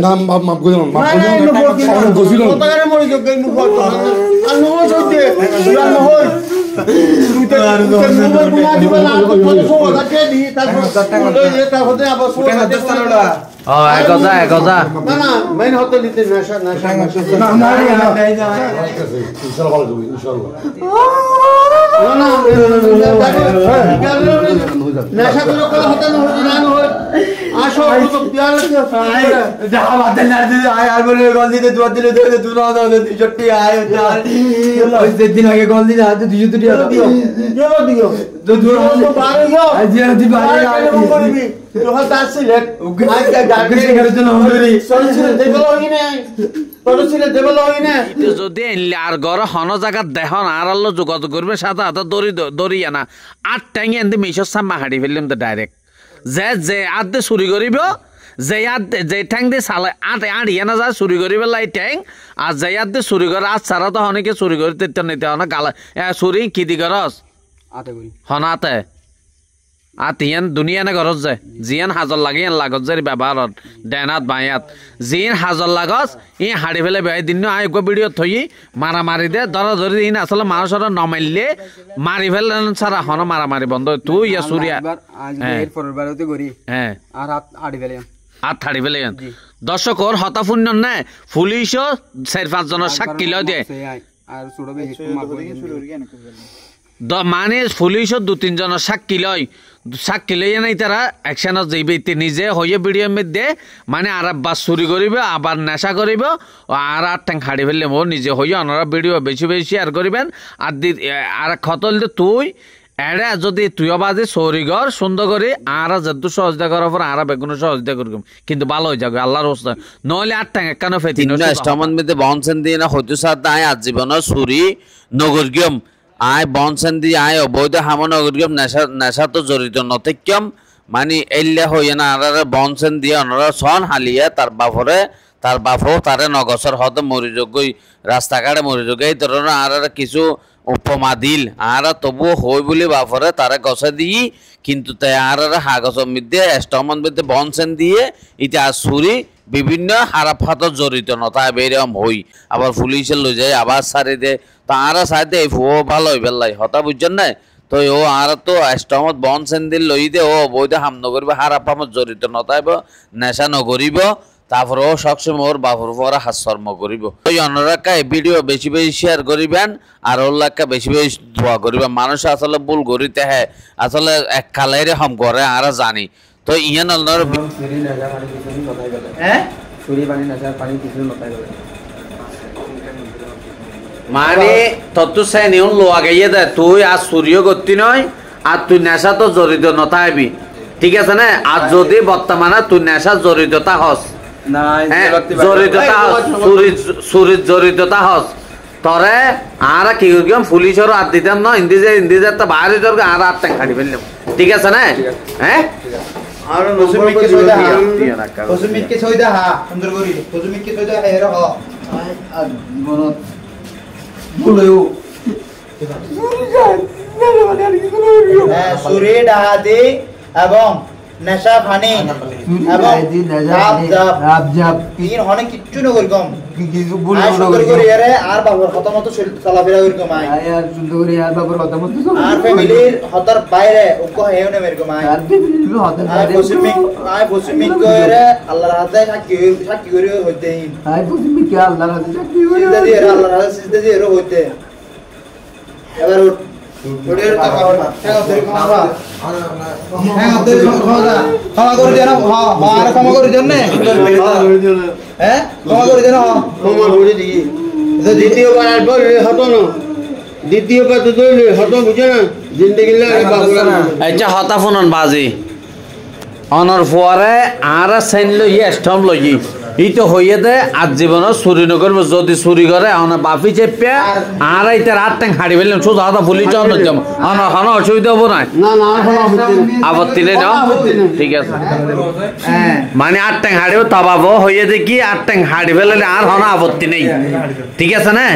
নাম মাপ করে মাপ গছিল কতগারে মরি তো গই মুখ তো আর নয় হইতে আর নয় তুই তো মোবাইল বুনা দিবা না তো কত সময় কাটে দি তারপর তারপরে আবার সোটা দস্তানটা এক কথা না না মেন হতে দিতে নেশা না ইনশাআল্লাহ ভালো হবে ইনশাআল্লাহ না নেশা করে কলা হতে না হতে না হয় আসো তো পিয়ার যা বাদল না দিদি আয় আর বলে গল দিতে দুয়ার দিলে দে দু না দাও 260 আয় ওই দিন আগে গল দিতে হাতে 200 টাকা দিও দিও তো দূর তো পারে গো আজ আর দি বাইরে আয় করবি তো হাত আসলে আজ গাড়ি করে জন্য হন্দরি সরছিল দেবল হইনে পড়ছিল দেবল হইনে যদি আর ঘর হন জায়গা দেখন আর আল্লাহ যোগাযোগ করবে সাথে হাতে দড়িয়া না আর ট্যাঙ্গে এনে মিশর সাম্মা হাঁড়ি ফেললাম তো ডাইরেক্ট যে আদে চুরি করিব যে ঠ্যাং দিয়ে চালে আড়িয়ে না যায় চুরি করি পেলাই ঠ্যাং আর যে আদে চুরি করে আর ছাড়া তো অনেকে চুরি করি তেতে নিতে হয় না গালা চুরি কি দি করস হনাতে আতিয়ান দুনিয়া না ঘরত যায় জিয়ান হাজর লাগে লাগত যায় ব্যবহারত ডেনাত বায়াত জিয়ান হাজর লাগস ই হাড়ি ফেলে বেড়াই দিন আয়োগ্য ভিডিও থই মারামারি দে ধরা ধরি দিন আসলে মানুষরা নমাইলে মারি ফেলে ছাড়া হন মারামারি বন্ধ তুই ইয়া সুরিয়া হ্যাঁ আর হাড়ি ফেলে দর্শকর হতাফুন্য নে পুলিশও 4-5 জনের সাক্ষী লয় দিয়ে মানে পুলিশও 2-3 জনের সাক্ষী লইয়া নাই তারা অ্যাকশনত যাইবে নিজে হইয়ে ভিডিও মধ্যে মানে আর বাস চুরি করিব আবার নেশা করিব আর ঠ্যাং হাড়ি ফেললে মোর নিজে হইয়া ওনারা ভিডিও বেশি বেশি শেয়ার করিবেন আর খতল তুই এড়ে যদি তুইও বাজে চৌরি ঘর সুন্দর করে আর যেহেতু সহজতা করার পর আর বেগুন সহজতা করব কিন্তু ভালো হয়ে যাবে আল্লাহর রাস্তা নইলে আর ঠ্যাং কেন ফেতি স্টমন মধ্যে বনসেন দিয়ে না হইতো সাথে আয় আজীবন চুরি নগরগম আয় বনসেন দিয়ে আয় অবৈধ হামন নগরগম নেশা তো জড়িত নথেক্যম মানে এল্লে হইয়া না আর বনসেন দিয়ে ওনারা সন হালিয়া তার বাপও তারে নগসর হতে মরিযোগ্যই রাস্তাঘাটে মরিযোগ্য এই ধরনের আর কিছু উপমা দিল আর তবুও হই বলে বাপরে তারা গছে দিই কিন্তু তাই আর হাগসের মধ্যে স্টমন মধ্যে বনসেন দিয়ে ইটা চুরি বিভিন্ন হারাফাত জড়িত নথায় বেরম হই আবার পুলিশে লই যায় আবার সারি দে তারা সাইডে ফুও ভালো হই বেলাই হতা বুঝছেন না তো ও আর তো স্টমত বনসেন দিল লই দে ও বৈধ হাম নকরিব হারাফামত জড়িত নথাইব নেশা নকরিব তারপরে ও সবসময় ওর বাবুর পরে হাস্যর্ম করিব ওই অন্যরাকা এই ভিডিও বেশি বেশি শেয়ার করিবেন আর ওল্লাকা বেশি বেশি দোয়া করিবেন মানুষ আসলে ভুল করিতে হ্যাঁ আসলে এক কালেরে হম করে আর জানি তো ইয়ান অন্যর মানে তত্ত্ব চাই নিউন লোয়া গাইয়ে দে তুই আর চুরিও করতি নয় আর তুই নেশা তো জড়িত নথাইবি ঠিক আছে না আর যদি বর্তমানে তুই নেশা জড়িততা হস জড়িততা চুরির জড়িততা হস তরে আর কি করিম পুলিশেরও আর দিতাম না হিন্দি যে একটা বাইরে দরকার আর ঠ্যাং খাড়ি ফেললাম ঠিক আছে না হ্যাঁ আর নসমিককে সইদা নসমিককে সইদা সুন্দর করি নসমিককে সইদা এর হ আর গনত বলেও সুরে ডাহাতে এবং নেশা ফানি এবং রাবজাব তিন হনে কিচ্ছু না করকম কিছু ভুল সুন্দর করে আরে আর বাবার কথা মতো চলাফেরা করকম আয় আর সুন্দর করে আর বাবার কথা মতো আর ফ্যামিলির হতার বাইরে ওকো হেও না মেরকম আয় আর ফ্যামিলির হতার বাইরে বসমিক করে আল্লাহর হাতে সাক্ষী করে হইতে আয় বসমিক কে আল্লাহর হাতে সাক্ষী করে সিজদা দিয়ে আল্লাহর হাতে সিজদা দিয়ে হইতে এবার ওদের টাকা হল টাকা ধরে খাওয়া হ্যাঁ ওদের ক্ষমা করে দেন আর ক্ষমা করে দেন না হ্যাঁ ক্ষমা করে দেন ক্ষমা করে দিই দ্বিতীয়বার আর বললে হতো না দ্বিতীয়বার তো দইলে হতো বুঝে না জিন্দেগি লাগে বাবুরা আচ্ছা হতা ফোনন বাজি অনর পরে আর সাইন লই স্টম লই ইতো হইয়ে দে আজ জীবন চুরি নকরব যদি চুরি করে অন বাপি চেপে আর এইটা রাত ট্যাং হাড়ি ফেললাম শুধু হাতা ফুলি চল যাম অন অসুবিধা হবো না না না আপত্তি নেই না ঠিক আছে মানে 8 ট্যাং হাড়িও তাবাবো হইয়ে দে কি 8 ট্যাং হাড়ি ফেললে আর হন আপত্তি নেই ঠিক আছে না